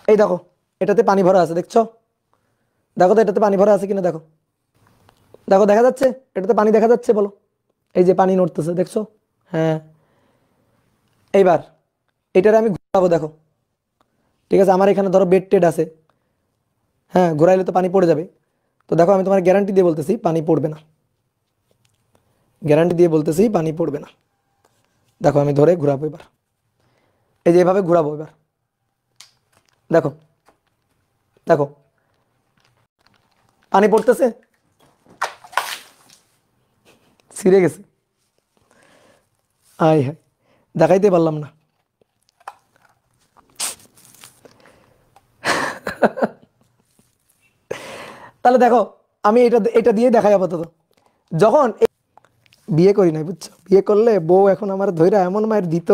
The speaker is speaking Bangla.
এই দেখো, এটাতে পানি ভরা আছে, দেখছো? দেখো তো এটাতে পানি ভরা আছে কিনা, দেখো। দেখো, দেখা যাচ্ছে? এটাতে পানি দেখা যাচ্ছে, বলো। এই যে পানি নড়তেছে, দেখছো? হ্যাঁ। এইবার এটারে আমি ঘোরাবো, দেখো। ঠিক আছে, আমার এখানে ধরো বেড টেড আছে। হ্যাঁ, ঘোরাইলে তো পানি পড়ে যাবে। তো দেখো, আমি তোমার গ্যারান্টি দিয়ে বলতেছি পানি পড়বে না। গ্যারান্টি দিয়ে বলতেছি পানি পড়বে না। দেখো, আমি ধরে ঘোরাবো এবার। এই যে এভাবে ঘোরাবো এবার। দেখো, দেখো, পানি পড়তেছে, ছিঁড়ে গেছে। আয় হায়, দেখাইতে পারলাম না। তাহলে দেখো, আমি এটা এটা দিয়ে দেখাই আপাতত। যখন বিয়ে করি নাই, বুঝছো? বিয়ে করলে বউ এখন আমার ধইরা এমন মায়ের দিত।